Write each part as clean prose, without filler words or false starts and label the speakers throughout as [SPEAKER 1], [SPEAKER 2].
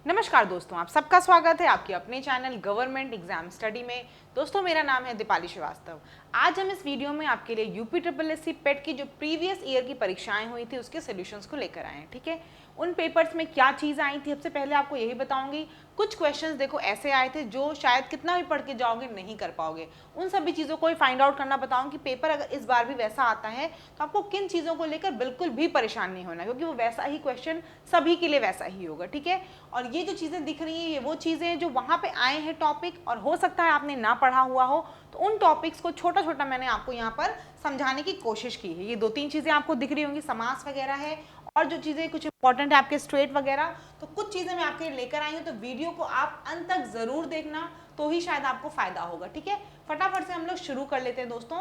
[SPEAKER 1] नमस्कार दोस्तों, आप सबका स्वागत है आपके अपने चैनल गवर्नमेंट एग्जाम स्टडी में। दोस्तों मेरा नाम है दीपाली श्रीवास्तव। आज हम इस वीडियो में आपके लिए यूपी ट्रिपल एस सी पेट की जो प्रीवियस ईयर की परीक्षाएं हुई थी उसके सॉल्यूशंस को लेकर आए हैं। ठीक है, उन पेपर्स में क्या चीज़ आई थी सबसे पहले आपको यही बताऊंगी। कुछ क्वेश्चंस देखो ऐसे आए थे जो शायद कितना भी पढ़ के जाओगे नहीं कर पाओगे, उन सभी चीज़ों को फाइंड आउट करना बताऊंगी कि पेपर अगर इस बार भी वैसा आता है तो आपको किन चीज़ों को लेकर बिल्कुल भी परेशान नहीं होना, क्योंकि वो वैसा ही क्वेश्चन सभी के लिए वैसा ही होगा। ठीक है, और ये जो चीज़ें दिख रही हैं ये वो चीज़ें हैं जो वहाँ पे आए हैं टॉपिक, और हो सकता है आपने ना पढ़ा हुआ हो, तो उन टॉपिक्स को छोटा छोटा मैंने आपको यहाँ पर समझाने की कोशिश की है। ये दो तीन चीज़ें आपको दिख रही होंगी, समास वगैरह है और जो चीज़ें कुछ इंपॉर्टेंट है आपके स्ट्रेट वगैरह, तो कुछ चीज़ें मैं आपके लिए लेकर आई हूँ, तो वीडियो को आप अंत तक ज़रूर देखना, तो ही शायद आपको फ़ायदा होगा। ठीक है, फटाफट से हम लोग शुरू कर लेते हैं दोस्तों।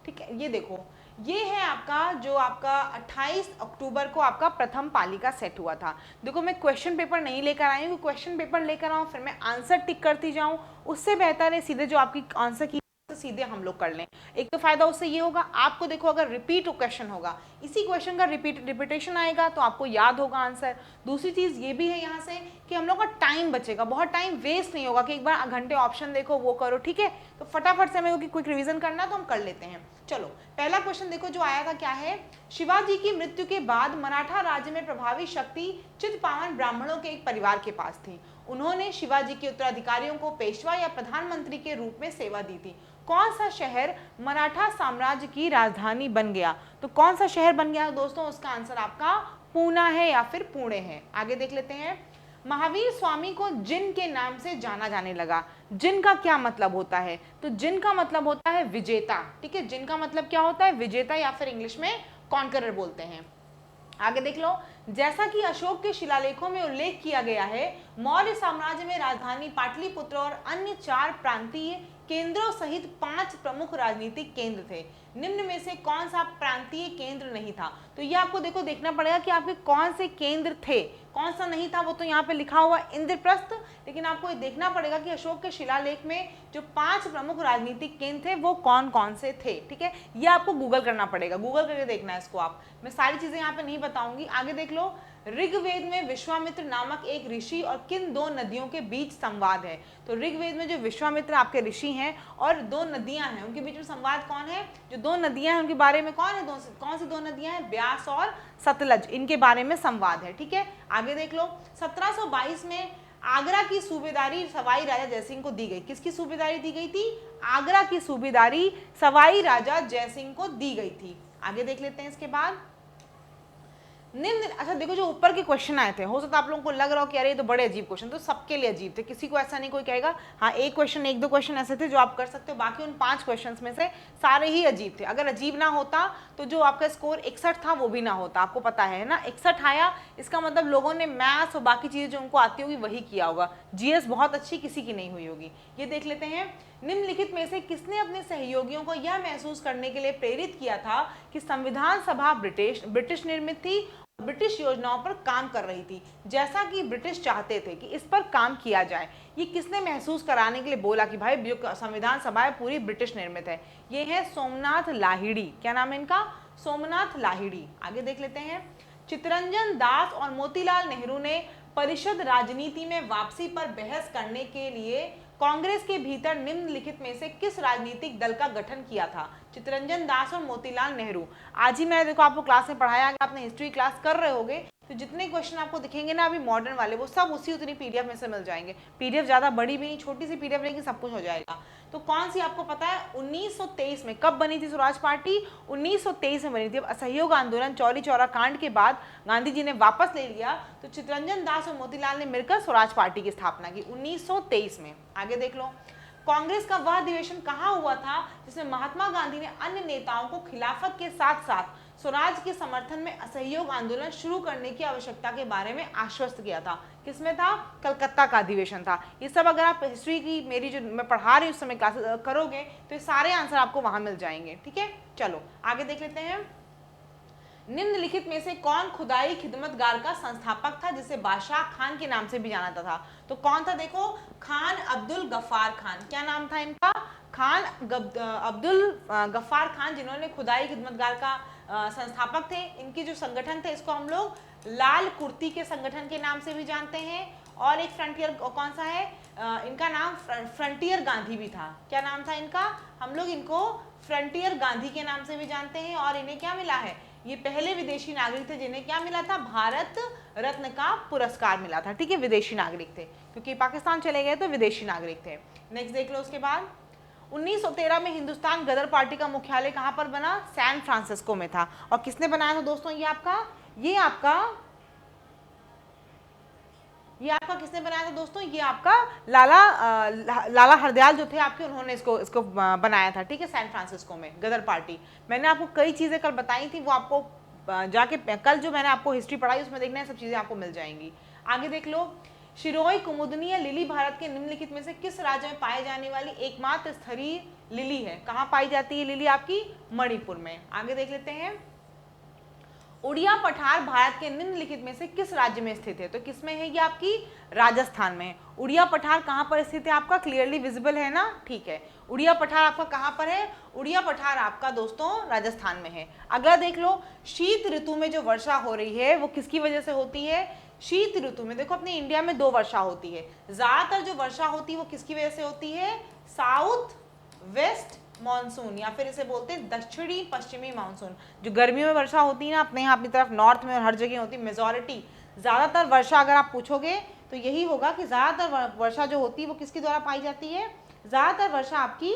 [SPEAKER 1] ठीक है, ये देखो, ये है आपका जो आपका 28 अक्टूबर को आपका प्रथम पाली का सेट हुआ था। देखो मैं क्वेश्चन पेपर नहीं लेकर आई हूँ, क्वेश्चन पेपर लेकर आऊँ फिर मैं आंसर टिक करती जाऊँ, उससे बेहतर है सीधे जो आपकी आंसर की सीधे हम लोग कर लें। एक तो फायदा उससे ये होगा, आपको देखो अगर रिपीट क्वेश्चन होगा, इसी क्वेश्चन का रिपीटेशन आएगा तो आपको याद होगा आंसर। दूसरी चीज ये भी है यहाँ से कि हम लोग का टाइम बचेगा, बहुत टाइम वेस्ट नहीं होगा कि एक बार घंटे ऑप्शन देखो वो करो। ठीक है, तो फटाफट से हमें क्विक रिवीजन करना तो हम कर लेते हैं। चलो पहला क्वेश्चन देखो जो आया था क्या है, शिवाजी की मृत्यु के बाद मराठा राज्य में प्रभावी शक्ति चित्पावन ब्राह्मणों के एक परिवार के पास थी। उन्होंने शिवाजी के उत्तराधिकारियों को पेशवा या प्रधानमंत्री के रूप में सेवा दी थी। कौन सा शहर मराठा साम्राज्य की राजधानी बन गया? तो कौन सा शहर बन गया दोस्तों? उसका आंसर आपका पूना है या फिर पुणे है। आगे देख लेते हैं। महावीर स्वामी को जिन के नाम से जाना जाने लगा। जिन का क्या मतलब होता है? तो जिन का मतलब होता है विजेता। ठीक है, जिन का मतलब क्या होता है? विजेता, या फिर इंग्लिश में कॉन्करर बोलते हैं। आगे देख लो, जैसा कि अशोक के शिलालेखों में उल्लेख किया गया है, मौर्य साम्राज्य में राजधानी पाटलिपुत्र और अन्य 4 प्रांतीय केंद्रों सहित 5 प्रमुख राजनीतिक केंद्र थे। निम्न में से कौन सा प्रांतीय केंद्र नहीं था? तो ये आपको देखो देखना पड़ेगा कि आपके कौन से केंद्र थे, कौन सा नहीं था। वो तो यहाँ पे लिखा हुआ इंद्रप्रस्थ, लेकिन आपको ये देखना पड़ेगा कि अशोक के शिलालेख में जो 5 प्रमुख राजनीतिक केंद्र थे वो कौन कौन से थे। ठीक है, ये आपको गूगल करना पड़ेगा, गूगल करके देखना है इसको आप। मैं सारी चीजें यहाँ पे नहीं बताऊंगी। आगे देख लो, ऋग्वेद में विश्वामित्र नामक एक ऋषि और किन 2 नदियों के बीच संवाद है? तो ऋग्वेद में जो विश्वामित्र आपके ऋषि हैं और 2 नदियां हैं, उनके बीच में संवाद कौन है? जो 2 नदियां हैं उनके बारे में कौन है? कौन सी 2 नदियां हैं? ब्यास और सतलज, इनके बारे में संवाद है। ठीक है, आगे देख लो, 1722 में आगरा की सूबेदारी सवाई राजा जयसिंह को दी गई। किसकी सूबेदारी दी गई थी? आगरा की सूबेदारी सवाई राजा जयसिंह को दी गई थी। आगे देख लेते हैं इसके बाद। निम्न, अच्छा देखो जो ऊपर के क्वेश्चन आए थे, हो सकता है आप लोगों को लग रहा हो कि अरे ये तो बड़े अजीब क्वेश्चन, तो सबके लिए अजीब थे, किसी को ऐसा नहीं कोई कहेगा हाँ एक क्वेश्चन एक दो क्वेश्चन ऐसे थे जो आप कर सकते हो, बाकी उन 5 क्वेश्चंस में से सारे ही अजीब थे। अगर अजीब ना होता तो जो आपका स्कोर 61 था वो भी ना होता, आपको पता है ना। 61 आया, इसका मतलब लोगों ने मैथ्स और बाकी चीजें जो उनको आती होगी वही किया होगा। जीएस बहुत अच्छी किसी की नहीं हुई होगी। ये देख लेते हैं, निम्नलिखित में से किसने अपने सहयोगियों को यह महसूस करने के लिए प्रेरित किया था कि संविधान सभा ब्रिटिश निर्मित थी, ब्रिटिश योजनाओं पर काम कर रही थी, जैसा कि ब्रिटिश चाहते थे कि इस पर काम किया जाए? ये किसने महसूस कराने के लिए बोला कि भाई जो संविधान सभा है पूरी ब्रिटिश निर्मित है? ये है सोमनाथ लाहिड़ी। क्या नाम है इनका? सोमनाथ लाहिड़ी। आगे देख लेते हैं, चित्तरंजन दास और मोतीलाल नेहरू ने परिषद राजनीति में वापसी पर बहस करने के लिए कांग्रेस के भीतर निम्नलिखित में से किस राजनीतिक दल का गठन किया था? चित्तरंजन दास और मोतीलाल नेहरू। आज ही मैं देखो आपको क्लास में पढ़ाया, अगर आपने हिस्ट्री क्लास कर रहे होगे तो जितने क्वेश्चन आपको दिखेंगे ना अभी मॉडर्न वाले, वो सब उसी उतनी पीडीएफ में से मिल जाएंगे। पीडीएफ ज्यादा बड़ी भी नहीं, छोटी सी पीडीएफ रहेगी, सब कुछ हो जाएगा। तो कौन सी आपको पता है 1923 में कब बनी थी स्वराज पार्टी? 1923 में बनी थी। अब असहयोग आंदोलन चौरी चौरा कांड के बाद गांधी जी ने वापस ले लिया, तो चित्तरंजन दास और मोतीलाल ने मिलकर स्वराज पार्टी की स्थापना की 1923 में। आगे देख लो, कांग्रेस का वह अधिवेशन कहाँ हुआ था जिसमें महात्मा गांधी ने अन्य नेताओं को खिलाफत के साथ साथ स्वराज के समर्थन में असहयोग आंदोलन शुरू करने की आवश्यकता के बारे में आश्वस्त किया था? किसमें था? कलकत्ता का अधिवेशन था। ये सब अगर आप हिस्ट्री की मेरी जो मैं पढ़ा रही हूँ उस समय क्लासेस करोगे तो ये सारे आंसर आपको वहां मिल जाएंगे। ठीक है, चलो आगे देख लेते हैं। निम्नलिखित में से कौन खुदाई खिदमतगार का संस्थापक था जिसे बादशाह खान के नाम से भी जाना था? तो कौन था? देखो, खान अब्दुल गफ्फार खान। क्या नाम था इनका? खान अब्दुल गफ्फार खान, जिन्होंने खुदाई खिदमतगार का संस्थापक थे। इनकी जो संगठन थे इसको हम लोग लाल कुर्ती के संगठन के नाम से भी जानते हैं। और एक फ्रंटियर कौन सा है, इनका नाम फ्रंटियर गांधी भी था। क्या नाम था इनका, हम लोग इनको फ्रंटियर गांधी के नाम से भी जानते हैं। और इन्हें क्या मिला है, ये पहले विदेशी नागरिक थे जिन्हें क्या मिला था, भारत रत्न का पुरस्कार मिला था। ठीक है, विदेशी नागरिक थे, क्योंकि पाकिस्तान चले गए तो विदेशी नागरिक थे। नेक्स्ट देख लो उसके बाद 1913 में हिंदुस्तान गदर पार्टी का मुख्यालय कहां पर बना, सैन फ्रांसिस्को में था। और किसने बनाया था दोस्तों, ये आपका किसने बनाया था दोस्तों, ये आपका लाला हरदयाल जो थे आपके, उन्होंने इसको बनाया था। ठीक है, सैन फ्रांसिस्को में गदर पार्टी। मैंने आपको कई चीजें कल बताई थी, वो आपको जाके कल जो मैंने आपको हिस्ट्री पढ़ाई उसमें देखना है, सब चीजें आपको मिल जाएंगी। आगे देख लो, शिरोई कुमुदनी या लिली भारत के निम्नलिखित में से किस राज्य में पाए जाने वाली एकमात्र स्तरीय लिली है। कहाँ पाई जाती है लिली आपकी, मणिपुर में। आगे देख लेते हैं, उड़िया पठार भारत के निम्नलिखित में से किस राज्य में स्थित है, तो किसमें है ये आपकी, राजस्थान में। उड़िया पठार कहाँ पर स्थित है आपका, क्लियरली विजिबल है ना, ठीक है। उड़िया पठार आपका कहाँ पर है, उड़िया पठार आपका दोस्तों राजस्थान में है। अगला देख लो, शीत ऋतु में जो वर्षा हो रही है वो किसकी वजह से होती है, शीत ऋतु में देखो अपने इंडिया में 2 वर्षा होती है, ज्यादातर जो वर्षा होती है वो किसकी वजह से होती है, साउथ वेस्ट मानसून, या फिर इसे बोलते हैं दक्षिणी पश्चिमी मानसून। जो गर्मियों में वर्षा होती है ना अपने यहाँ अपनी तरफ नॉर्थ में और हर जगह होती है, मेजॉरिटी ज्यादातर वर्षा अगर आप पूछोगे तो यही होगा कि ज्यादातर वर्षा जो होती है वो किसके द्वारा पाई जाती है, ज्यादातर वर्षा आपकी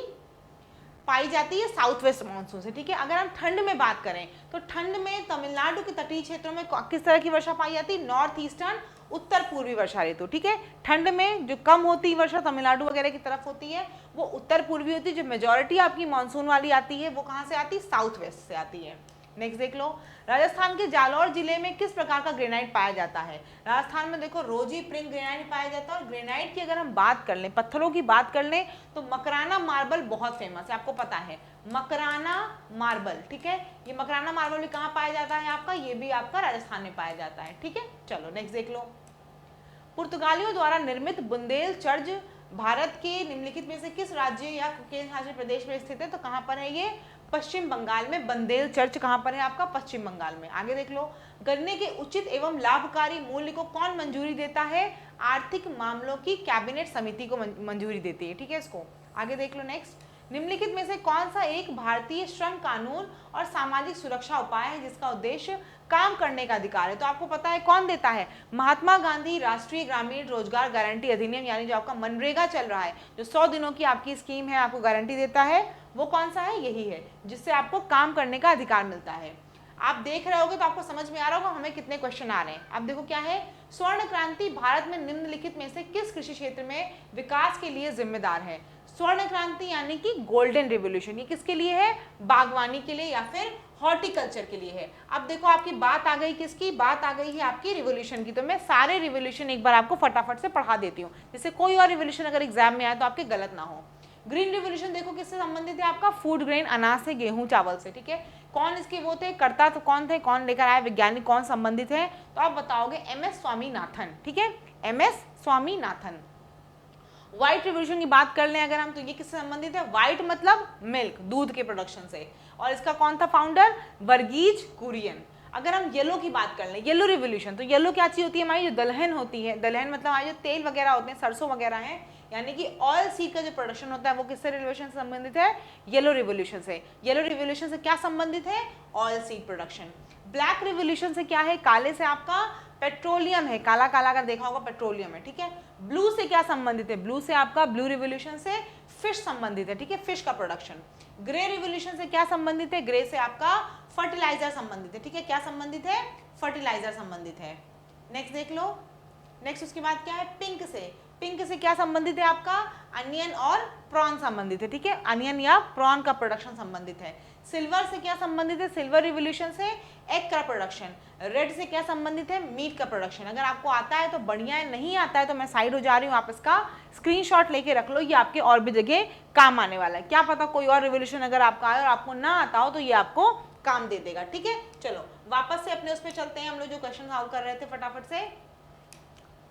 [SPEAKER 1] पाई जाती है साउथ वेस्ट मानसून से। ठीक है, अगर हम ठंड में बात करें तो ठंड में तमिलनाडु के तटीय क्षेत्रों में किस तरह की वर्षा पाई जाती है, नॉर्थ ईस्टर्न उत्तर पूर्वी वर्षा ऋतु। ठीक है, ठंड में जो कम होती है वर्षा तमिलनाडु वगैरह की तरफ होती है वो उत्तर पूर्वी होती है, जो मेजॉरिटी आपकी मानसून वाली आती है वो कहाँ से आती है, साउथ वेस्ट से आती है। नेक्स्ट देख लो, राजस्थान के जालौर जिले में किस प्रकार का ग्रेनाइट पाया जाता है। राजस्थान में देखो रोजी प्रिंग ग्रेनाइट पाया जाता है। और ग्रेनाइट की अगर हम बात कर लें, पत्थरों की बात कर लें, तो मकराना मार्बल बहुत फेमस है, आपको पता है मकराना मार्बल। ठीक है, ये मकराना मार्बल भी कहाँ पाया जाता है आपका, ये भी आपका राजस्थान में पाया जाता है। ठीक है, चलो नेक्स्ट देख लो, पुर्तगालियों द्वारा निर्मित बुंदेल चर्च भारत के निम्नलिखित में से किस राज्य या केंद्र शासित प्रदेश में स्थित है, तो कहां पर है ये, पश्चिम बंगाल में। बंदेल चर्च कहां पर है आपका, पश्चिम बंगाल में। आगे देख लो, गन्ने के उचित एवं लाभकारी मूल्य को कौन मंजूरी देता है, आर्थिक मामलों की कैबिनेट समिति को मंजूरी देती है। ठीक है, इसको आगे देख लो। नेक्स्ट, निम्नलिखित में से कौन सा एक भारतीय श्रम कानून और सामाजिक सुरक्षा उपाय है जिसका उद्देश्य काम करने का अधिकार है, तो आपको पता है कौन देता है, महात्मा गांधी राष्ट्रीय ग्रामीण रोजगार गारंटी अधिनियम, यानी जो आपका मनरेगा चल रहा है, जो 100 दिनों की आपकी स्कीम है, आपको गारंटी देता है, वो कौन सा है, यही है जिससे आपको काम करने का अधिकार मिलता है। आप देख रहे होगे तो आपको समझ में आ रहा होगा हमें कितने क्वेश्चन आ रहे हैं। अब देखो क्या है, स्वर्ण क्रांति भारत में निम्नलिखित में से किस कृषि क्षेत्र में विकास के लिए जिम्मेदार है। स्वर्ण क्रांति यानी कि गोल्डन रिवोल्यूशन, ये किसके लिए है, बागवानी के लिए या फिर हॉर्टिकल्चर के लिए है। अब देखो आपकी बात आ गई किसकी, बात आ गई है आपकी रिवोल्यूशन की। तो मैं सारे रिवोल्यूशन एक बार आपको फटाफट से पढ़ा देती हूँ, जिससे कोई और रिवोल्यूशन अगर एग्जाम में आए तो आपके गलत ना हो। ग्रीन रिवोल्यूशन देखो किससे संबंधित है, आपका फूड ग्रेन, अनाज से, गेहूं चावल से। ठीक है, कौन इसके वो थे, कर्ता तो कौन थे, कौन लेकर आए, वैज्ञानिक कौन संबंधित है, तो आप बताओगे MS स्वामीनाथन। ठीक है, MS स्वामीनाथन। व्हाइट रिवोल्यूशन की बात कर लें अगर हम, तो ये किससे संबंधित है, व्हाइट मतलब मिल्क, दूध के प्रोडक्शन से, और इसका कौन था फाउंडर, वर्गीज कुरियन। अगर हम येलो की बात कर लें, येलो रिवोल्यूशन, तो येलो क्या चीज होती है, हमारी जो दलहन होती है, दलहन मतलब हमारे जो तेल वगैरह होते हैं, सरसों वगैरह हैं, यानी कि ऑयल सीड का जो प्रोडक्शन होता है वो किससे रिवोल्यूशन से संबंधित है, येलो रिवोल्यूशन से। येलो रिवोल्यूशन से क्या संबंधित है, oil seed production. Black revolution से क्या है, काले से आपका पेट्रोलियम है, काला काला अगर देखा होगा पेट्रोलियम है। ठीक है, ब्लू से क्या संबंधित है, ब्लू से आपका, ब्लू रिवोल्यूशन से फिश संबंधित है। ठीक है, फिश का प्रोडक्शन। ग्रे रिवोल्यूशन से क्या संबंधित है, ग्रे से आपका फर्टिलाइजर संबंधित है। ठीक है, क्या संबंधित है, फर्टिलाइजर संबंधित है। नेक्स्ट देख लो, नेक्स्ट उसके बाद क्या है, पिंक से, पिंक से क्या संबंधित है आपका, अनियन और प्रॉन संबंधित है। ठीक है, अनियन या प्रॉन का प्रोडक्शन संबंधित है। सिल्वर से क्या संबंधित है, सिल्वर रिवोल्यूशन से एग का प्रोडक्शन। रेड से क्या संबंधित है, मीट का प्रोडक्शन। अगर आपको आता है तो बढ़िया है, नहीं आता है तो मैं साइड हो जा रही हूँ, आप इसका स्क्रीनशॉट लेके रख लो, ये आपके और भी जगह काम आने वाला है। क्या पता कोई और रिवोल्यूशन अगर आपका आए और आपको ना आता हो तो ये आपको काम दे देगा। ठीक है, चलो वापस से अपने उसमें चलते हैं, हम लोग जो क्वेश्चन सॉल्व कर रहे थे फटाफट से।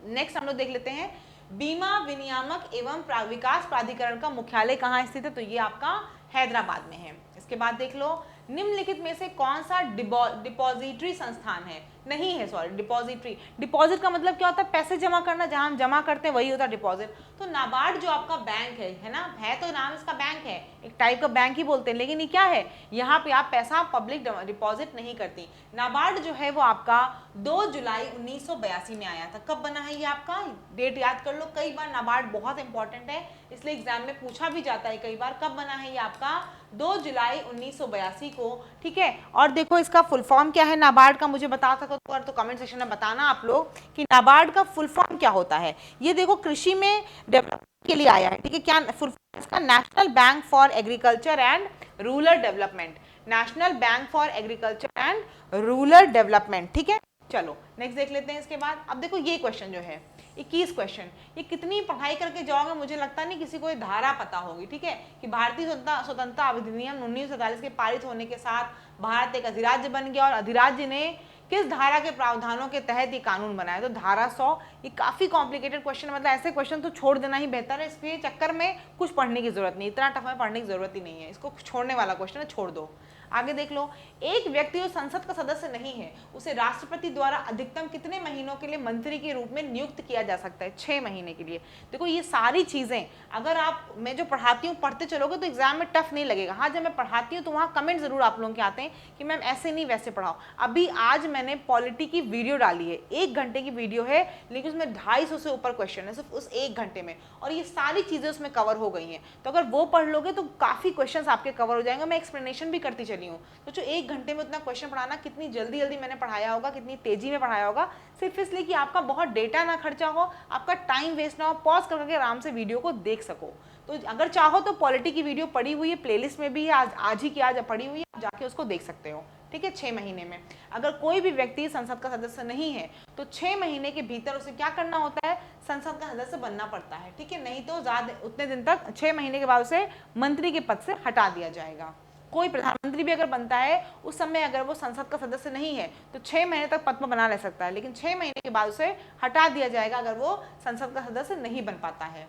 [SPEAKER 1] नेक्स्ट हम लोग देख लेते हैं, बीमा विनियामक एवं विकास प्राधिकरण का मुख्यालय कहाँ स्थित है, तो ये आपका हैदराबाद में है। इसके बाद देख लो, निम्नलिखित में से कौन सा डिपॉजिटरी संस्थान है नहीं है, सॉरी डिपॉजिटरी। डिपॉजिट का मतलब क्या होता है, पैसे जमा करना, जहां हम जमा करते हैं वही होता है डिपॉजिट। तो नाबार्ड जो आपका बैंक है ना, है तो नाम इसका बैंक है, एक टाइप का बैंक ही बोलते हैं, लेकिन ये क्या है, यहाँ पे आप पैसा पब्लिक डिपॉजिट नहीं करती। नाबार्ड जो है वो आपका 2 जुलाई 1982 में आया था। कब बना है ये आपका, डेट याद कर लो, कई बार नाबार्ड बहुत इंपॉर्टेंट है इसलिए एग्जाम में पूछा भी जाता है कई बार। कब बना है ये आपका, 2 जुलाई 1982 को, ठीक है। और देखो इसका फुल फॉर्म क्या है नाबार्ड का, मुझे बता सको तो कमेंट सेक्शन में बताना आप लोग कि नाबार्ड का फुल फॉर्म क्या होता है। ये देखो कृषि में डेवलपमेंट के लिए आया है, ठीक है। क्या फुल फॉर्म इसका, national bank for agriculture and rural development, national bank for agriculture and rural development, ठीक है। चलो नेक्स्ट देख लेते हैं इसके बाद। अब देखो ये क्वेश्चन जो है 21 क्वेश्चन, ये कितनी पढ़ाई करके जाओगे मुझे लगता नहीं किसी को ये धारा पता होगी, ठीक है, कि भारतीय स्वतंत्रता अधिनियम 1947 के पारित होने के साथ भारत एक अधिराज्य बन गया और अधिराज्य ने किस धारा के प्रावधानों के तहत ये कानून बनाया, तो धारा 100। ये काफी कॉम्प्लिकेटेड क्वेश्चन, मतलब ऐसे क्वेश्चन तो छोड़ देना ही बेहतर है, इसके चक्कर में कुछ पढ़ने की जरूरत नहीं, इतना टफ में पढ़ने की जरूरत ही नहीं है, इसको छोड़ने वाला क्वेश्चन है, छोड़ दो। आगे देख लो, एक व्यक्ति जो संसद का सदस्य नहीं है उसे राष्ट्रपति द्वारा अधिकतम कितने महीनों के लिए मंत्री के रूप में नियुक्त किया जा सकता है, 6 महीने के लिए। देखो ये सारी चीजें अगर आप, मैं जो पढ़ाती हूँ पढ़ते चलोगे तो एग्जाम में टफ नहीं लगेगा। हाँ जब मैं पढ़ाती हूँ तो वहाँ कमेंट जरूर आप लोगों के आते हैं कि मैम ऐसे नहीं वैसे पढ़ाओ। अभी आज मैंने पॉलिटी की वीडियो डाली है, 1 घंटे की वीडियो है, लेकिन उसमें 250 से ऊपर क्वेश्चन है सिर्फ उस 1 घंटे में, और ये सारी चीजें उसमें कवर हो गई हैं। तो अगर वो पढ़ लोगे तो काफी क्वेश्चन आपके कवर हो जाएंगे। मैं एक्सप्लेनेशन भी करती चली हूँ, तो जो 1 घंटे में उतना क्वेश्चन पढ़ाना, कितनी जल्दी जल्दी मैंने पढ़ाया होगा, कितनी तेजी में पढ़ाया होगा, सिर्फ इसलिए कि आपका बहुत डेटा ना खर्चा हो, आपका टाइम वेस्ट ना हो, पॉज करके आराम से वीडियो को देख सको। तो अगर चाहो तो पॉलिटी की वीडियो पड़ी हुई है, प्लेलिस्ट में भी है, आज ही की आज पड़ी हुई है, आप जाके उसको देख सकते हो, ठीक है। 6 महीने में अगर कोई भी व्यक्ति संसद का सदस्य नहीं है तो 6 महीने के भीतर उसे क्या करना होता है, संसद का सदस्य बनना पड़ता है, ठीक है। नहीं तो ज्यादा उतने दिन तक, 6 महीने के बाद उसे मंत्री के पद से हटा दिया जाएगा। कोई प्रधानमंत्री भी अगर बनता है उस समय अगर वो संसद का सदस्य नहीं है तो 6 महीने तक पद पर बना रह सकता है, लेकिन 6 महीने के बाद उसे हटा दिया जाएगा अगर वो संसद का सदस्य नहीं बन पाता है।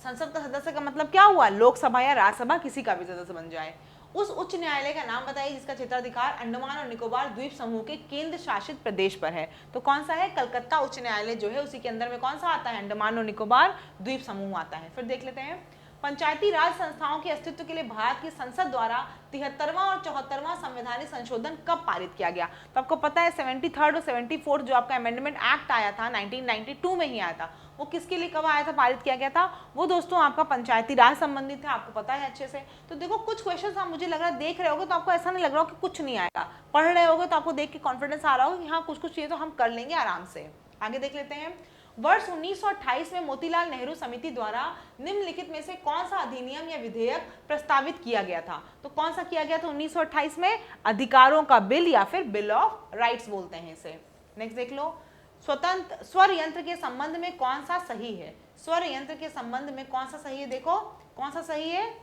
[SPEAKER 1] संसद का सदस्य का मतलब क्या हुआ, लोकसभा या राज्यसभा किसी का भी सदस्य बन जाए। उस उच्च न्यायालय का नाम बताइए जिसका क्षेत्राधिकार अंडमान और निकोबार द्वीप समूह के केंद्र शासित प्रदेश पर है। तो कौन सा है, कलकत्ता उच्च न्यायालय जो है उसी के अंदर में कौन सा आता है, अंडमान और निकोबार द्वीप समूह आता है। फिर देख लेते हैं, पंचायती राज संस्थाओं के अस्तित्व के लिए भारत की संसद द्वारा 73वां और 74वां संवैधानिक संशोधन कब पारित किया गया। तो आपको पता है 73rd और 74th जो आपका अमेंडमेंट एक्ट आया था 1992 में ही आया था, वो किसके लिए कब आया था, पारित किया गया था, वो दोस्तों आपका पंचायती राज संबंधित है, आपको पता है अच्छे से। तो देखो कुछ क्वेश्चन आप मुझे लग रहा है देख रहे होगे तो आपको ऐसा नहीं लग रहा हो कि कुछ नहीं आएगा, पढ़ रहे होगे तो आपको देख के कॉन्फिडेंस आ रहा होगा कि हाँ कुछ कुछ चीजें तो हम कर लेंगे आराम से। आगे देख लेते हैं, वर्ष 1928 में मोतीलाल नेहरू समिति द्वारा निम्नलिखित में से कौन सा अधिनियम या विधेयक प्रस्तावित किया गया था। तो कौन सा किया गया था 1928 में, अधिकारों का बिल या फिर बिल ऑफ राइट्स बोलते हैं इसे। नेक्स्ट देख लो, स्वतंत्र स्वर यंत्र के संबंध में कौन सा सही है, स्वर यंत्र के संबंध में कौन सा सही है, देखो कौन सा सही है,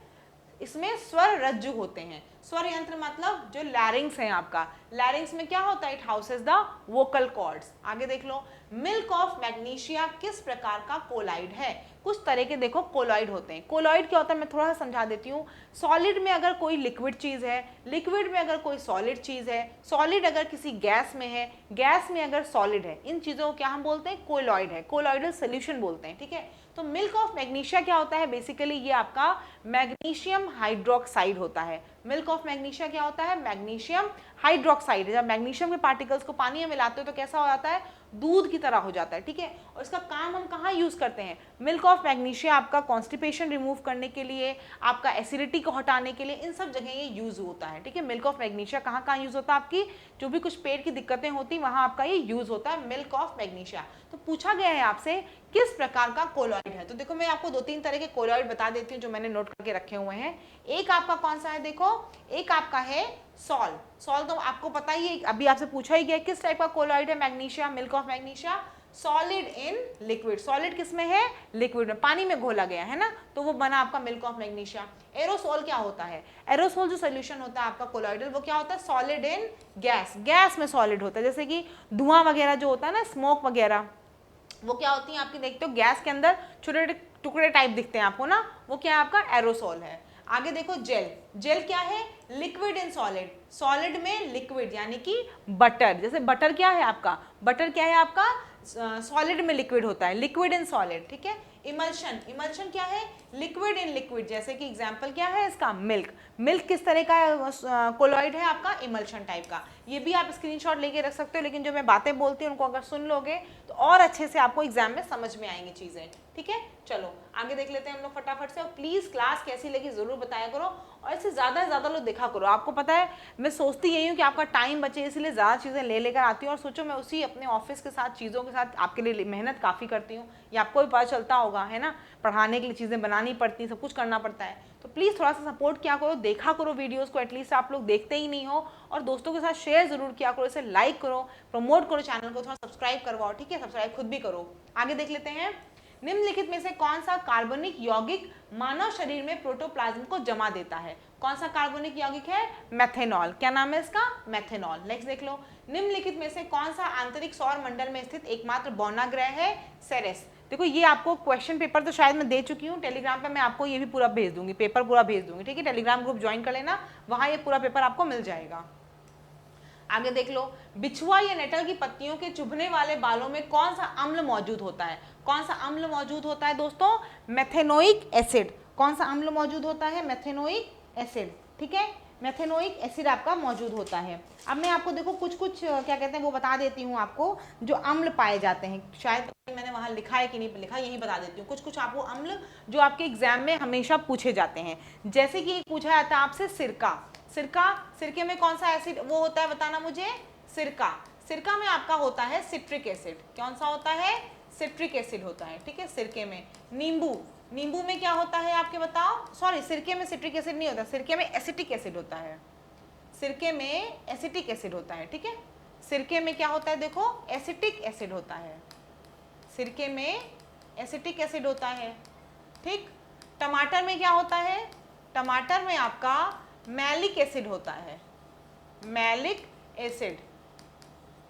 [SPEAKER 1] इसमें स्वर रज्जु होते हैं। स्वर यंत्र मतलब जो लैरिंग्स है आपका, लैरिंग्स में क्या होता है, it houses the vocal cords. आगे देख लो, मिल्क ऑफ मैग्नीशिया किस प्रकार का कोलाइड है। कुछ तरह के देखो कोलॉइड होते हैं। कोलॉइड क्या होता है मैं थोड़ा सा समझा देती हूँ। सॉलिड में अगर कोई लिक्विड चीज है, लिक्विड में अगर कोई सॉलिड चीज है, सॉलिड अगर किसी गैस में है, गैस में अगर सॉलिड है, इन चीजों को क्या हम बोलते हैं, कोलॉइड है, कोलॉइडल सोल्यूशन बोलते हैं, ठीक है। तो मिल्क ऑफ मैग्नीशिया क्या होता है, बेसिकली ये आपका मैग्नीशियम हाइड्रोक्साइड होता है। मिल्क ऑफ मैग्नीशिया क्या होता है, मैग्नीशियम हाइड्रोक्साइड। जब मैग्नीशियम के पार्टिकल्स को पानी में मिलाते हो तो कैसा हो जाता है, दूध की तरह हो जाता है, ठीक है। और इसका काम हम कहाँ यूज करते हैं, मिल्क ऑफ मैग्नीशिया आपका कॉन्स्टिपेशन रिमूव करने के लिए, आपका एसिडिटी को हटाने के लिए, इन सब जगह ये यूज होता है, ठीक है। मिल्क ऑफ मैग्नीशिया कहाँ कहाँ यूज होता है, आपकी जो भी कुछ पेट की दिक्कतें होती वहां आपका ये यूज होता है, मिल्क ऑफ मैग्नीशिया। तो पूछा गया है आपसे किस प्रकार का कोलॉइड है, तो देखो मैं आपको 2-3 तरह के कोलॉइड बता देती हूँ जो मैंने नोट करके रखे हुए हैं। एक आपका कौन सा है, देखो एक आपका है सॉल। सॉल तो आपको पता ही है, अभी आपसे पूछा ही गया किस टाइप का कोलॉइड है, magnesia, milk of magnesia, solid in liquid. Solid किस में है, लिक्विड में, पानी में घोला गया है ना, तो वो बना आपका मिल्क ऑफ मैग्नीशिया। एरोसोल क्या होता है, एरोसोल जो सोल्यूशन होता है आपका कोलॉइडल, वो क्या होता है, सॉलिड इन गैस, गैस में सॉलिड होता है। जैसे कि धुआं वगैरह जो होता है ना, स्मोक वगैरह, वो क्या होती है आपकी, देखते हो गैस के अंदर छोटे छोटे टुकड़े टाइप दिखते हैं आपको ना, वो क्या है आपका एरोसोल है। आगे देखो जेल, जेल क्या है, लिक्विड इन सॉलिड, सॉलिड में लिक्विड यानी कि बटर, जैसे बटर क्या है आपका, बटर क्या है आपका सॉलिड में लिक्विड होता है, लिक्विड इन सॉलिड, ठीक है। इमल्शन, इमल्शन क्या है, लिक्विड इन लिक्विड, जैसे कि एग्जांपल क्या है इसका, मिल्क, मिल्क किस तरह का कोलॉइड है आपका, इमल्शन टाइप का। ये भी आप स्क्रीनशॉट लेके रख सकते हो, लेकिन जो मैं बातें बोलती हूँ उनको अगर सुन लोगे तो और अच्छे से आपको एग्जाम में समझ में आएंगी चीजें, ठीक है। चलो आगे देख लेते हैं हम लोग फटाफट से, और प्लीज क्लास कैसी लगी जरूर बताया करो, और इससे ज्यादा से ज्यादा लोग देखा करो। आपको पता है मैं सोचती यही हूँ कि आपका टाइम बचे, इसलिए ज्यादा चीजें ले लेकर आती हूँ, और सोचो मैं उसी अपने ऑफिस के साथ चीजों के साथ आपके लिए मेहनत काफी करती हूँ, ये आपको भी पता चलता होगा, है ना, पढ़ाने के लिए चीजें बनानी पड़ती हैं, सब कुछ करना पड़ता है, तो प्लीज थोड़ा सा सपोर्ट किया करो, देखा करो वीडियोस को, एटलीस्ट आप लोग देखते ही नहीं हो, और दोस्तों के साथ शेयर जरूर किया करो, इसे लाइक करो, प्रमोट करो चैनल को, थोड़ा सब्सक्राइब करवाओ, ठीक है, सब्सक्राइब खुद भी करो। आगे देख लेते हैं, निम्नलिखित में से कौन सा कार्बनिक यौगिक मानव शरीर में प्रोटोप्लाज्म को जमा देता है, कौन सा कार्बनिक यौगिक है, मेथेनॉल, क्या नाम है इसका, मेथेनॉल। नेक्स्ट देख लो, निम्नलिखित में से कौन सा आंतरिक सौर मंडल में स्थित एकमात्र बौना ग्रह है, सेरेस। देखो ये आपको क्वेश्चन पेपर तो शायद मैं दे चुकी हूँ, टेलीग्राम पे मैं आपको ये भी पूरा भेज दूंगी, पेपर पूरा भेज दूंगी, ठीक है, टेलीग्राम ग्रुप ज्वाइन कर लेना, वहां ये पूरा पेपर आपको मिल जाएगा। आगे देख लो, बिछुआ या नेटल की पत्तियों के चुभने वाले बालों में कौन सा अम्ल मौजूद होता है, कौन सा अम्ल मौजूद होता है दोस्तों, मेथेनोइक एसिड, कौन सा अम्ल मौजूद होता है, मेथेनोइक एसिड, ठीक है, मेथेनोइक एसिड आपका मौजूद होता है। अब मैं आपको देखो कुछ कुछ क्या कहते हैं वो बता देती हूँ आपको, जो अम्ल पाए जाते हैं, शायद मैंने वहां लिखा है कि नहीं लिखा, यही बता देती हूँ, कुछ कुछ आपको अम्ल जो आपके एग्जाम में हमेशा पूछे जाते हैं, जैसे कि पूछा जाता है आपसे सिरका, सिरका, सिरके में कौन सा एसिड वो होता है बताना मुझे, सिरका, सिरका में आपका होता है सिट्रिक एसिड, कौन सा होता है, सिट्रिक एसिड होता है, ठीक है, सिरके में। नींबू, नींबू में क्या होता है आपके बताओ, सॉरी सिरके में सिट्रिक एसिड नहीं होता, सिरके में एसिटिक एसिड होता है, सिरके में एसिटिक एसिड होता है, ठीक है, सिरके में क्या होता है देखो, एसिटिक एसिड होता है, सिरके में एसिटिक एसिड होता है, ठीक। टमाटर में क्या होता है, टमाटर में आपका मैलिक एसिड होता है, मैलिक एसिड,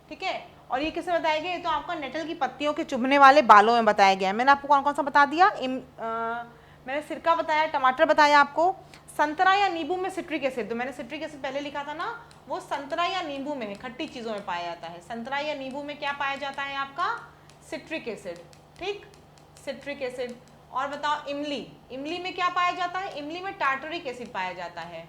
[SPEAKER 1] ठीक है, और ये किसमें बताया गया, ये तो आपका नेटल की पत्तियों के चुभने वाले बालों में बताया गया है। मैंने आपको कौन कौन सा बता दिया, मैंने सिरका बताया, टमाटर बताया आपको, संतरा या नींबू में सिट्रिक एसिड, तो मैंने सिट्रिक एसिड पहले लिखा था ना, वो संतरा या नींबू में है, खट्टी चीजों में पाया जाता है, संतरा या नींबू में क्या पाया जाता है आपका, सिट्रिक एसिड, ठीक, सिट्रिक एसिड। और बताओ इमली, इमली में क्या पाया जाता है, इमली में टार्टरिक एसिड पाया जाता है,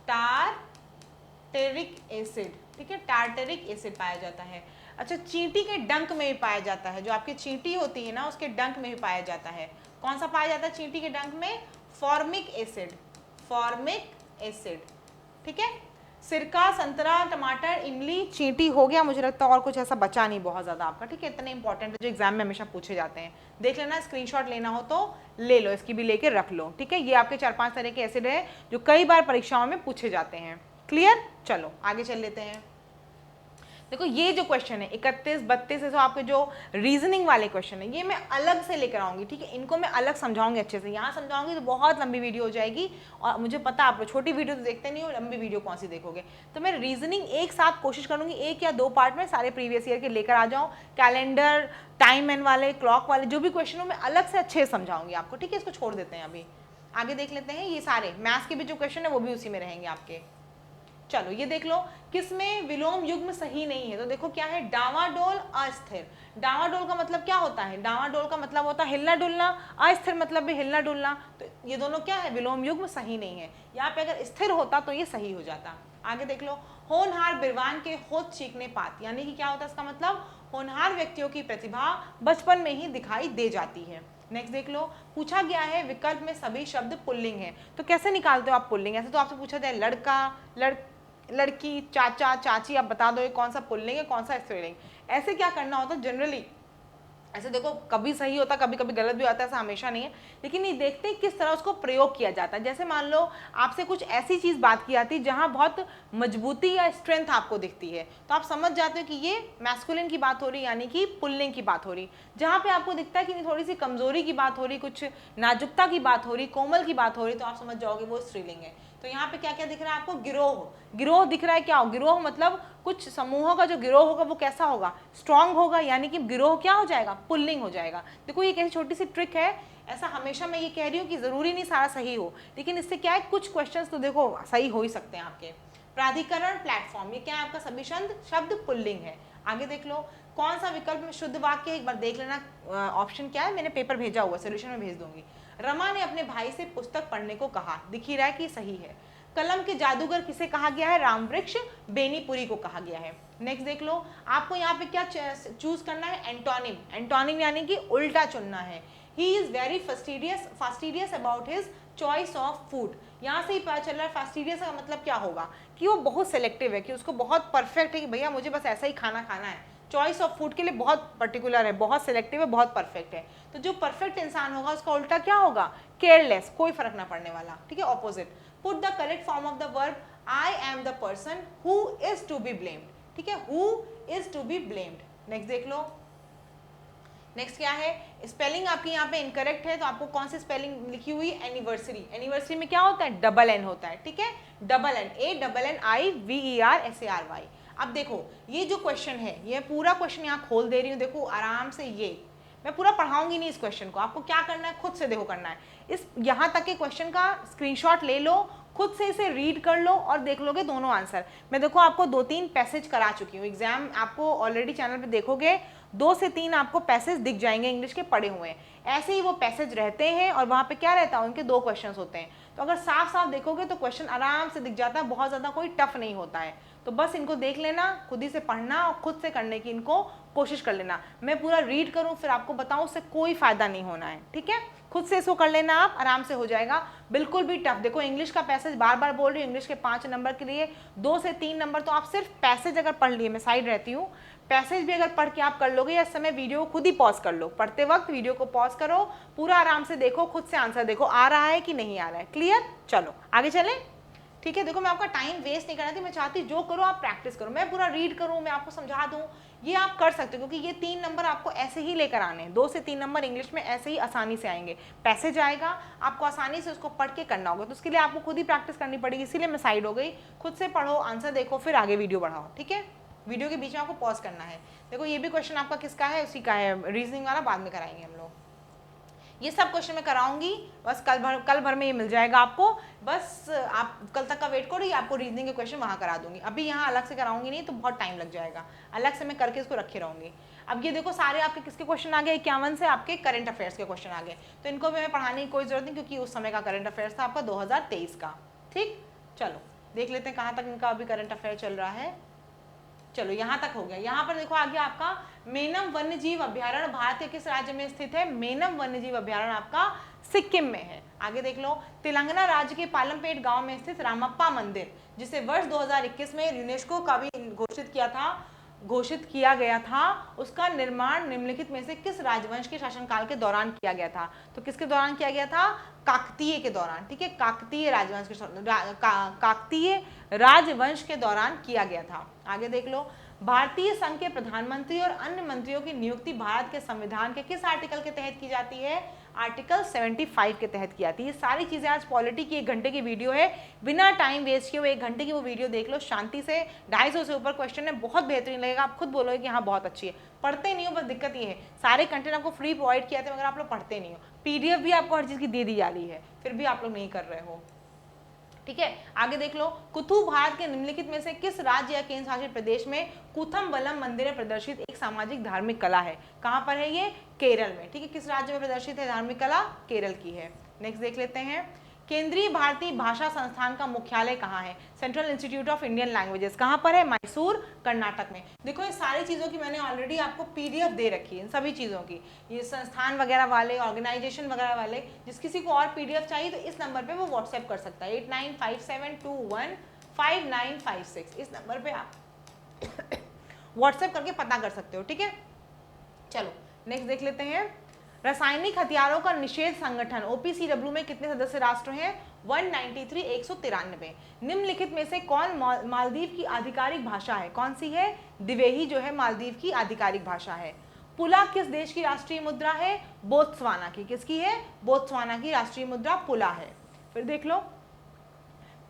[SPEAKER 1] टार्टरिक एसिड, ठीक है, टार्टरिक एसिड पाया जाता है। अच्छा, चींटी के डंक में भी पाया जाता है, जो आपकी चींटी होती है ना उसके डंक में भी पाया जाता है, कौन सा पाया जाता है चींटी के डंक में, फॉर्मिक एसिड, फॉर्मिक एसिड, ठीक है। सिरका, संतरा, टमाटर, इमली, चींटी हो गया, मुझे लगता है और कुछ ऐसा बचा नहीं बहुत ज्यादा आपका, ठीक है, इतने इंपॉर्टेंट है जो एग्जाम में हमेशा पूछे जाते हैं, देख लेना, स्क्रीनशॉट लेना हो तो ले लो, इसकी भी लेके रख लो, ठीक है। ये आपके 4-5 तरह के एसिड है जो कई बार परीक्षाओं में पूछे जाते हैं, क्लियर। चलो आगे चल लेते हैं, देखो ये जो क्वेश्चन है 31, 32 है, तो आपके जो रीजनिंग वाले क्वेश्चन है ये मैं अलग से लेकर आऊंगी, ठीक है, इनको मैं अलग समझाऊंगी अच्छे से, यहाँ समझाऊंगी तो बहुत लंबी वीडियो हो जाएगी, और मुझे पता आप लोग छोटी वीडियो तो देखते नहीं हो, लंबी वीडियो कौन सी देखोगे, तो मैं रीजनिंग एक साथ कोशिश करूंगी 1 या 2 पार्ट में सारे प्रीवियस ईयर के लेकर आ जाऊँ, कैलेंडर, टाइम एंड वाले, क्लॉक वाले, जो भी क्वेश्चन हो मैं अलग से अच्छे से समझाऊंगी आपको, ठीक है, इसको छोड़ देते हैं अभी, आगे देख लेते हैं। ये सारे मैथ्स के भी जो क्वेश्चन है वो भी उसी में रहेंगे आपके। चलो ये देख लो, किसमें विलोम युग्म सही नहीं है, तो देखो क्या है, डावाडोल, अस्थिर। डावाडोल का मतलब क्या होता है, डावाडोल का मतलब होता है हिलना डुलना, अस्थिर मतलब भी हिलना डुलना, तो ये दोनों क्या है, विलोम युग्म सही नहीं है, यहाँ पे अगर स्थिर होता तो ये सही हो जाता। आगे देख लो, होनहार बिरवान के होठ चीखने पात, यानी कि क्या होता है इसका मतलब, होनहार व्यक्तियों की प्रतिभा बचपन में ही दिखाई दे जाती है। नेक्स्ट देख लो, पूछा गया है विकल्प में सभी शब्द पुल्लिंग है, तो कैसे निकालते हो आप पुल्लिंग, ऐसे तो आपसे पूछा जाए लड़का, लड़की, चाचा, चाची, आप बता दो ये कौन सा पुल्लिंग है कौन सा स्त्रीलिंग, ऐसे क्या करना होता है जनरली, ऐसे देखो कभी सही होता कभी कभी गलत भी होता है, ऐसा हमेशा नहीं है, लेकिन ये देखते हैं किस तरह उसको प्रयोग किया जाता है। जैसे मान लो आपसे कुछ ऐसी चीज बात की जाती है जहां बहुत मजबूती या स्ट्रेंथ आपको दिखती है, तो आप समझ जाते हो कि ये मैस्कुलिन की बात हो रही, यानी कि पुल्लिंग की बात हो रही। जहां पे आपको दिखता है कि थोड़ी सी कमजोरी की बात हो रही, कुछ नाजुकता की बात हो रही, कोमल की बात हो रही, तो आप समझ जाओगे वो स्त्रीलिंग है। तो यहाँ पे क्या क्या दिख रहा है आपको, गिरोह, गिरोह दिख रहा है, क्या हो, गिरोह मतलब कुछ समूहों का जो गिरोह होगा वो कैसा होगा, स्ट्रांग होगा, यानी कि गिरोह क्या हो जाएगा, पुल्लिंग हो जाएगा। देखो ये कैसी छोटी सी ट्रिक है, ऐसा हमेशा मैं ये कह रही हूँ कि जरूरी नहीं सारा सही हो, लेकिन इससे क्या है कुछ क्वेश्चंस तो देखो सही हो ही सकते हैं आपके। प्राधिकरण, प्लेटफॉर्म, ये क्या है आपका सभी शब्द पुल्लिंग है। आगे देख लो, कौन सा विकल्प में शुद्ध वाक्य है, एक बार देख लेना, ऑप्शन क्या है, मैंने पेपर भेजा हुआ, सोल्यूशन में भेज दूंगी। रमा ने अपने भाई से पुस्तक पढ़ने को कहा, दिख ही रहा है कि सही है। कलम के जादूगर किसे कहा गया है, रामवृक्ष बेनीपुरी को कहा गया है। नेक्स्ट देख लो, आपको यहाँ पे क्या चूज करना है, एंटोनिम, एंटोनिम यानी कि उल्टा चुनना है। He is very fastidious about his choice of food, यहाँ से ही पता चल रहा है फास्टिडियस का मतलब क्या होगा, कि वो बहुत सेलेक्टिव है, कि उसको बहुत परफेक्ट है कि भैया मुझे बस ऐसा ही खाना खाना है, चॉइस ऑफ फूड के लिए बहुत पर्टिकुलर है, बहुत सिलेक्टिव है, बहुत परफेक्ट है। तो जो परफेक्ट इंसान होगा उसका उल्टा क्या होगा, केयरलेस, कोई फर्क ना पड़ने वाला, ठीक है, opposite. Put the correct form of the verb I am the person who is to be blamed, ठीक है, who is to be blamed. Next देख लो, नेक्स्ट क्या है, स्पेलिंग आपकी यहाँ पे इनकरेक्ट है, तो आपको कौन सी स्पेलिंग लिखी हुई, एनिवर्सरी, एनिवर्सरी में क्या होता है, डबल एन होता है, ठीक है, डबल एन, ANNIVERSARY। अब देखो ये जो क्वेश्चन है, ये पूरा क्वेश्चन यहाँ खोल दे रही हूँ, देखो आराम से, ये मैं पूरा पढ़ाऊंगी नहीं इस क्वेश्चन को, आपको क्या करना है खुद से देखो करना है, इस यहाँ तक के क्वेश्चन का स्क्रीनशॉट ले लो, खुद से इसे रीड कर लो और देख लोगे दोनों आंसर। मैं देखो आपको 2-3 पैसेज करा चुकी हूँ, एग्जाम आपको ऑलरेडी चैनल पे देखोगे 2 से 3 आपको पैसेज दिख जाएंगे इंग्लिश के पढ़े हुए, ऐसे ही वो पैसेज रहते हैं और वहाँ पे क्या रहता है, उनके 2 क्वेश्चन होते हैं, तो अगर साफ साफ देखोगे तो क्वेश्चन आराम से दिख जाता है, बहुत ज़्यादा कोई टफ नहीं होता है। तो बस इनको देख लेना, खुद ही से पढ़ना और खुद से करने की इनको कोशिश कर लेना, मैं पूरा रीड करूँ फिर आपको बताऊँ, उससे कोई फायदा नहीं होना है, ठीक है, खुद से इसको कर लेना, आप आराम से हो जाएगा, बिल्कुल भी टफ। देखो इंग्लिश का पैसेज बार बार बोल रही हूँ, इंग्लिश के 5 नंबर के लिए 2 से 3 नंबर तो आप सिर्फ पैसेज अगर पढ़ लिए, मैं साइड रहती हूँ, पैसेज भी अगर पढ़ के आप कर लोगे, या इस समय वीडियो को खुद ही पॉज कर लो, पढ़ते वक्त वीडियो को पॉज करो, पूरा आराम से देखो, खुद से आंसर देखो आ रहा है कि नहीं आ रहा है, क्लियर, चलो आगे चलें, ठीक है। देखो मैं आपका टाइम वेस्ट नहीं करना थी, मैं चाहती जो करो आप प्रैक्टिस करो, मैं पूरा रीड करूँ, मैं आपको समझा दूँ, ये आप कर सकते हो, क्योंकि ये 3 नंबर आपको ऐसे ही लेकर आने हैं, 2 से 3 नंबर इंग्लिश में ऐसे ही आसानी से आएंगे, पैसेज आएगा आपको आसानी से उसको पढ़ के करना होगा, तो उसके लिए आपको खुद ही प्रैक्टिस करनी पड़ेगी, इसीलिए मैं साइड हो गई, खुद से पढ़ो, आंसर देखो, फिर आगे वीडियो बढ़ाओ, ठीक है, वीडियो के बीच में आपको पॉज करना है। देखो ये भी क्वेश्चन आपका किसका है, उसी का है, रीजनिंग वाला बाद में कराएंगे हम लोग, ये सब क्वेश्चन मैं कराऊंगी, बस कल भर में ये मिल जाएगा आपको, बस आप कल तक का वेट करो, ये आपको रीजनिंग के क्वेश्चन वहाँ करा दूंगी, अभी यहाँ अलग से कराऊंगी नहीं तो बहुत टाइम लग जाएगा, अलग से मैं करके इसको रखे रहूंगी। अब ये देखो सारे आपके किसके क्वेश्चन आ गए, 51 से आपके करंट अफेयर्स के क्वेश्चन आ गए, तो इनको भी मैं पढ़ाने की कोई जरूरत नहीं, क्योंकि उस समय का करंट अफेयर्स था आपका 2023 का, ठीक, चलो देख लेते हैं कहाँ तक इनका अभी करंट अफेयर चल रहा है। चलो यहाँ तक हो गया, यहाँ पर देखो आ गया आपका मेनम वन्यजीव अभ्यारण्य भारत के किस राज्य में स्थित है, मेनम वन्यजीव अभ्यारण्य आपका सिक्किम में है। आगे देख लो, तेलंगाना राज्य के पालमपेट गांव में स्थित रामप्पा मंदिर, जिसे वर्ष 2021 में यूनेस्को का भी घोषित किया गया था, उसका निर्माण निम्नलिखित में से किस राजवंश के शासनकाल के दौरान किया गया था, तो किसके दौरान किया गया था, काकतीय के दौरान, ठीक है, काकतीय राजवंश के काकतीय राजवंश के दौरान किया गया था। आगे देख लो, भारतीय संघ के प्रधानमंत्री और अन्य मंत्रियों की नियुक्ति भारत के संविधान के किस आर्टिकल के तहत की जाती है, आर्टिकल 75 के तहत की जाती है। ये सारी चीजें आज पॉलिटी की 1 घंटे की वीडियो है, बिना टाइम वेस्ट किए हुए 1 घंटे की वो वीडियो देख लो शांति से, 250 से ऊपर क्वेश्चन है, बहुत बेहतरीन लगेगा, आप खुद बोलोगे कि हाँ बहुत अच्छी है। पढ़ते नहीं हो, बस दिक्कत ये है सारे कंटेंट आपको फ्री प्रोवाइड किया था मगर आप लोग पढ़ते नहीं हो, PDF भी आपको हर चीज की दे दी जा रही है, फिर भी आप लोग नहीं कर रहे हो, ठीक है। आगे देख लो, कुथु भारत के निम्नलिखित में से किस राज्य या केंद्र शासित प्रदेश में कुथम बलम मंदिर में प्रदर्शित एक सामाजिक धार्मिक कला है, कहां पर है ये, केरल में, ठीक है, किस राज्य में प्रदर्शित है धार्मिक कला, केरल की है। नेक्स्ट देख लेते हैं, केंद्रीय भारतीय भाषा संस्थान का मुख्यालय कहाँ है, central institute of Indian languages कहाँ पर है, मैसूर कर्नाटक में। देखो ये सारी चीज़ों की मैंने ऑलरेडी आपको PDF दे रखी है, इन सभी चीज़ों की, ये संस्थान वगैरह वाले, ऑर्गेनाइजेशन वगैरह वाले, जिस किसी को और PDF चाहिए तो इस नंबर पे वो व्हाट्सएप कर सकता है, 8957215956, इस नंबर पे आप व्हाट्सएप करके पता कर सकते हो, ठीक है। चलो नेक्स्ट देख लेते हैं, रासायनिक हथियारों का निषेध संगठन OPCW में कितने सदस्य राष्ट्र हैं, 193, 193। निम्नलिखित में से कौन मालदीव की आधिकारिक भाषा है, कौन सी है, दिवेही जो है मालदीव की आधिकारिक भाषा है। पुला किस देश की राष्ट्रीय मुद्रा है, बोत्सवाना की, किसकी है, बोत्सवाना की राष्ट्रीय मुद्रा पुला है। फिर देख लो,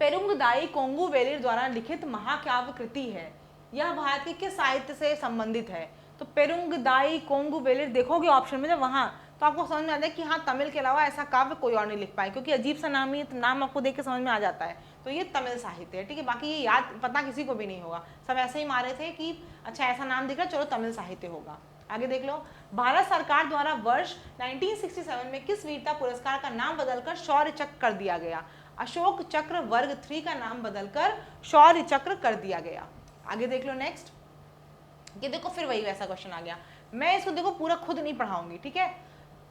[SPEAKER 1] पेरुंगदाई कोंगुवेलिर द्वारा लिखित महाकाव्य कृति है, यह भारत के किस साहित्य से संबंधित है? तो पेरुंगदाई कोंगुवेलिर देखोगे ऑप्शन में जब वहां, तो आपको समझ में आता है कि हाँ तमिल के अलावा ऐसा काव्य कोई और नहीं लिख पाए, क्योंकि अजीब सा नाम ही, तो नाम आपको देख के समझ में आ जाता है, तो ये तमिल साहित्य है, ठीक है। बाकी ये याद पता किसी को भी नहीं होगा, सब ऐसे ही मारे थे कि अच्छा ऐसा नाम दिख रहा है, चलो तमिल साहित्य होगा। आगे देख लो, भारत सरकार द्वारा वर्ष 1967 में किस वीरता पुरस्कार का नाम बदलकर शौर्य चक्र कर दिया गया? अशोक चक्र वर्ग 3 का नाम बदलकर शौर्य चक्र कर दिया गया। आगे देख लो नेक्स्ट, ये देखो फिर वही वैसा क्वेश्चन आ गया। मैं इसको देखो पूरा खुद नहीं पढ़ाऊंगी, ठीक है,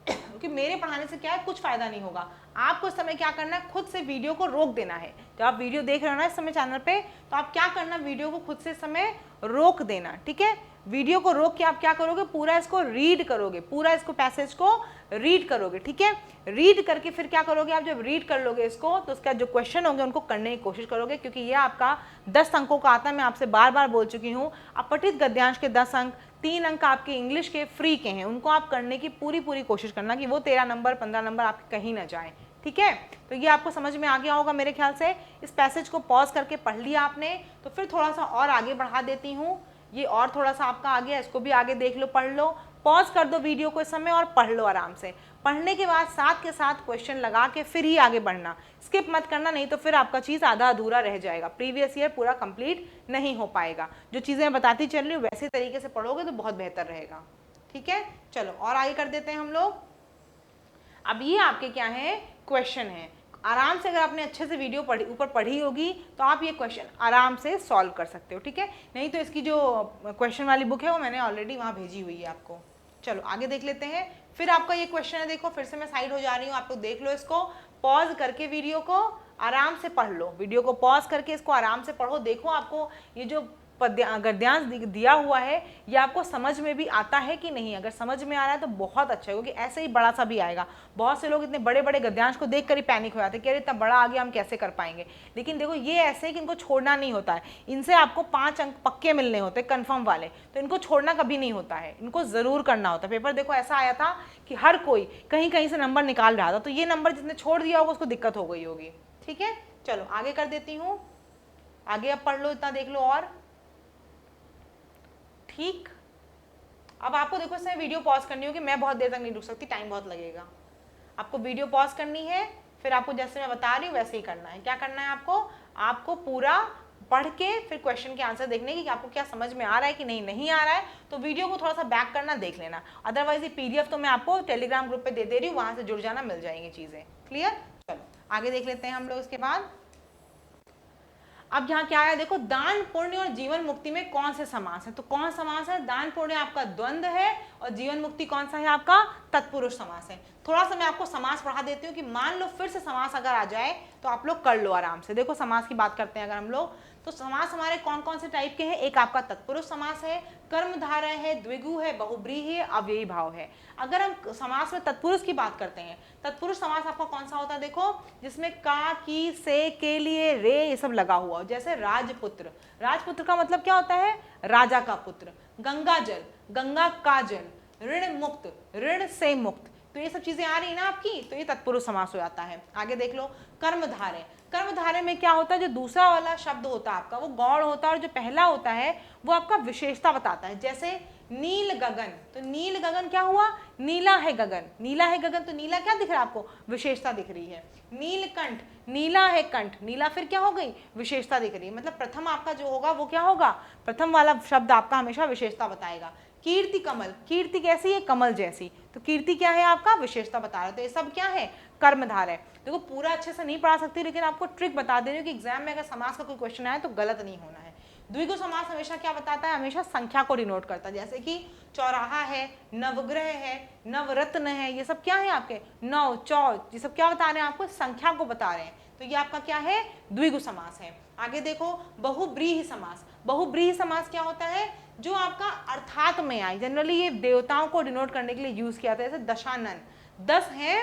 [SPEAKER 1] क्योंकि मेरे पढ़ाने से क्या है, कुछ फायदा नहीं होगा। आपको इस समय क्या करना है, खुद से वीडियो को रोक देना है। जब आप वीडियो देख रहे हो ना इस समय चैनल पे, तो आप क्या करना, वीडियो को खुद से इस समय रोक देना, ठीक है। वीडियो को रोक के आप क्या करोगे, पूरा इसको रीड करोगे, पूरा इसको पैसेज को रीड करोगे, ठीक है। रीड करके फिर क्या करोगे, आप जब रीड कर लोगे इसको, तो उसका जो क्वेश्चन होंगे उनको करने की कोशिश करोगे, क्योंकि ये आपका 10 अंकों का आता है। मैं आपसे बार बार बोल चुकी हूँ, अपठित गद्यांश के 10 अंक, 3 अंक आपके इंग्लिश के फ्री के हैं, उनको आप करने की पूरी कोशिश करना कि वो 13 नंबर 15 नंबर आपके कहीं ना जाए, ठीक है। तो ये आपको समझ में आ गया होगा मेरे ख्याल से। इस पैसेज को पॉज करके पढ़ लिया आपने, तो फिर थोड़ा सा और आगे बढ़ा देती हूँ। ये और थोड़ा सा आपका आ गया, इसको भी आगे देख लो, पढ़ लो, पॉज कर दो वीडियो को इस समय और पढ़ लो आराम से। पढ़ने के बाद साथ के साथ क्वेश्चन लगा के फिर ही आगे बढ़ना, स्किप मत करना, नहीं तो फिर आपका चीज़ आधा अधूरा रह जाएगा, प्रीवियस ईयर पूरा कंप्लीट नहीं हो पाएगा। जो चीज़ें मैं बताती चल रही हूँ वैसे तरीके से पढ़ोगे तो बहुत बेहतर रहेगा, ठीक है। चलो और आगे कर देते हैं हम लोग। अब ये आपके क्या है, क्वेश्चन है। आराम से अगर आपने अच्छे से वीडियो ऊपर पढ़ी होगी तो आप ये क्वेश्चन आराम से सॉल्व कर सकते हो, ठीक है। नहीं तो इसकी जो क्वेश्चन वाली बुक है वो मैंने ऑलरेडी वहाँ भेजी हुई है आपको। चलो आगे देख लेते हैं। फिर आपका ये क्वेश्चन है, देखो फिर से मैं साइड हो जा रही हूँ, आप लोग देख लो इसको, पॉज करके वीडियो को आराम से पढ़ लो, वीडियो को पॉज करके इसको आराम से पढ़ो। देखो आपको ये जो गद्यांश दिया हुआ है ये आपको समझ में भी आता है कि नहीं। अगर समझ में आ रहा है तो बहुत अच्छा है, क्योंकि ऐसे ही बड़ा सा भी आएगा। बहुत से लोग इतने बड़े बड़े गद्यांश को देख कर ही पैनिक हो जाते हैं कि अरे इतना बड़ा आ गया हम कैसे कर पाएंगे। लेकिन देखो ये ऐसे है कि इनको छोड़ना नहीं होता है, इनसे आपको 5 अंक पक्के मिलने होते हैं कन्फर्म वाले, तो इनको छोड़ना कभी नहीं होता है, इनको ज़रूर करना होता है। पेपर देखो ऐसा आया था कि हर कोई कहीं कहीं से नंबर निकाल रहा था, तो ये नंबर जिसने छोड़ दिया होगा उसको दिक्कत हो गई होगी, ठीक है। चलो आगे कर देती हूँ, आगे अब पढ़ लो, इतना देख लो और, ठीक। अब आपको देखो इसमें वीडियो पॉज करनी होगी, मैं बहुत देर तक नहीं रुक सकती, टाइम बहुत लगेगा। आपको वीडियो पॉज करनी है, फिर आपको जैसे मैं बता रही हूँ वैसे ही करना है। क्या करना है आपको पूरा पढ़ के फिर क्वेश्चन के आंसर देखने की कि आपको क्या समझ में आ रहा है कि नहीं आ रहा है, तो वीडियो को थोड़ा सा बैक करना, देख लेना। अदरवाइज ये PDF तो मैं आपको टेलीग्राम ग्रुप पे दे रही हूँ, वहां से जुड़ जाना, मिल जाएंगी चीजें, क्लियर। चलो आगे देख लेते हैं हम लोग इसके बाद। अब यहाँ क्या है, देखो दान पुण्य और जीवन मुक्ति में कौन से समास है, तो कौन समास है, दान पुण्य आपका द्वंद्व है और जीवन मुक्ति कौन सा है आपका तत्पुरुष समास है। थोड़ा सा मैं आपको समास पढ़ा देती हूँ कि मान लो फिर से समास अगर आ जाए तो आप लोग कर लो आराम से। देखो समास की बात करते हैं अगर हम लोग, तो समास हमारे कौन कौन से टाइप के हैं। एक आपका तत्पुरुष समास है, कर्मधारय है, द्विगु है, बहुब्रीहि है, अव्ययी भाव है। अगर हम समास में तत्पुरुष की बात करते हैं, तत्पुरुष समास आपका कौन सा होता है, देखो जिसमें का, की, से, के लिए, रे ये सब लगा हुआ हो। जैसे राजपुत्र, राजपुत्र का मतलब क्या होता है, राजा का पुत्र। गंगा जल, गंगा का जल। ऋण मुक्त, ऋण से मुक्त। तो ये सब चीजें आ रही है ना आपकी, तो ये तत्पुरुष समास हो जाता है। आगे देख लो कर्मधारय, कर्मधारय में क्या होता है, जो दूसरा वाला शब्द होता है आपका वो गौण होता है, और जो पहला होता है वो आपका विशेषता बताता है। जैसे नील गगन, तो नील गगन क्या हुआ, नीला है गगन, नीला है गगन, तो नीला क्या दिख रहा है आपको, विशेषता दिख रही है। नीलकंठ, नीला है कंठ, नीला फिर क्या हो गई, विशेषता दिख रही है। मतलब प्रथम आपका जो होगा वो क्या होगा, प्रथम वाला शब्द आपका हमेशा विशेषता बताएगा। कीर्ति कमल, कीर्ति कैसी है, कमल जैसी, तो कीर्ति क्या है आपका, विशेषता बता रहा है। तो ये सब क्या है, कर्मधारय। देखो पूरा अच्छे से नहीं पढ़ा सकती, लेकिन आपको ट्रिक बता दे रही हूँ कि एग्जाम में अगर समास का कोई क्वेश्चन आए तो गलत नहीं होना है। द्विगु समास हमेशा क्या बताता है, हमेशा संख्या को डिनोट करता है। जैसे कि चौराहा है, नवग्रह है, नवरत्न है, ये सब क्या है आपके, नौ, चौ, ये सब क्या बता रहे हैं आपको, संख्या को बता रहे हैं। तो ये आपका क्या है, द्विगु समास है। आगे देखो बहुब्रीहि समास, बहुब्रीहि समास क्या होता है, जो आपका अर्थात में आए। जनरली ये देवताओं को डिनोट करने के लिए यूज किया जाता है। जैसे दशानन, 10 है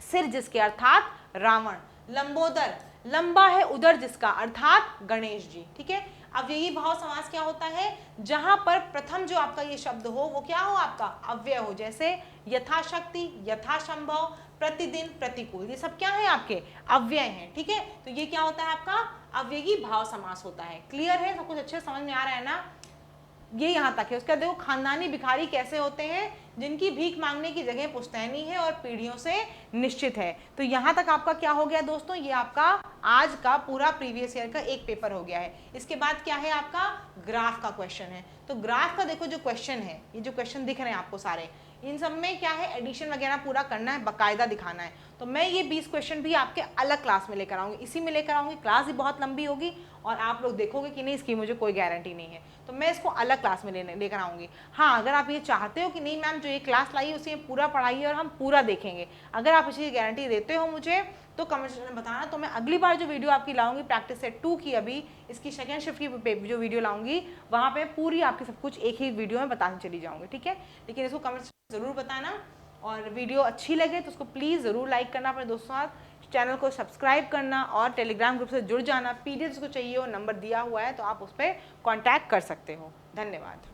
[SPEAKER 1] सिर जिसके अर्थात रावण। लंबोदर, लंबा है उदर जिसका अर्थात गणेश जी, ठीक है। अव्ययी भाव समास क्या होता है, जहां पर प्रथम जो आपका ये शब्द हो वो क्या हो, आपका अव्यय हो, जैसे यथाशक्ति, यथासंभव, प्रतिदिन, प्रतिकूल, ये सब क्या है, आपके अव्यय हैं। ठीक है, तो ये क्या होता है, आपका अव्ययी भाव समास होता है। क्लियर है, सब कुछ अच्छे समझ में आ रहा है ना, ये यहाँ तक है। उसका देखो, खानदानी भिखारी कैसे होते हैं, जिनकी भीख मांगने की जगह पुश्तैनी है और पीढ़ियों से निश्चित है। तो यहाँ तक आपका क्या हो गया दोस्तों, ये आपका आज का पूरा प्रीवियस ईयर का एक पेपर हो गया है। इसके बाद क्या है, आपका ग्राफ का क्वेश्चन है। तो ग्राफ का देखो जो क्वेश्चन है, ये जो क्वेश्चन दिख रहे हैं आपको सारे, इन सब में क्या है, एडिशन वगैरह पूरा करना है, बाकायदा दिखाना है। तो मैं ये 20 क्वेश्चन भी आपके अलग क्लास में लेकर आऊँगी, इसी में लेकर आऊँगी। क्लास भी बहुत लंबी होगी और आप लोग देखोगे कि नहीं, इसकी मुझे कोई गारंटी नहीं है, तो मैं इसको अलग क्लास में लेकर आऊँगी। हाँ, अगर आप ये चाहते हो कि नहीं मैम जो ये क्लास लाई है उसे पूरा पढ़ाइए और हम पूरा देखेंगे, अगर आप इसकी गारंटी देते हो मुझे, तो कमेंट सेक्शन में बताना। तो मैं अगली बार जो वीडियो आपकी लाऊंगी प्रैक्टिस सेट 2 की, अभी इसकी सेकंड शिफ्ट की जो वीडियो लाऊंगी, वहाँ पे पूरी आपकी सब कुछ एक ही वीडियो में बताने चली जाऊँगी। ठीक है, लेकिन इसको कमेंट ज़रूर बताना, और वीडियो अच्छी लगे तो उसको प्लीज़ ज़रूर लाइक करना, अपने दोस्तों के साथ चैनल को सब्सक्राइब करना और टेलीग्राम ग्रुप से जुड़ जाना। PDF जिसको चाहिए हो, नंबर दिया हुआ है, तो आप उस पर कॉन्टैक्ट कर सकते हो। धन्यवाद।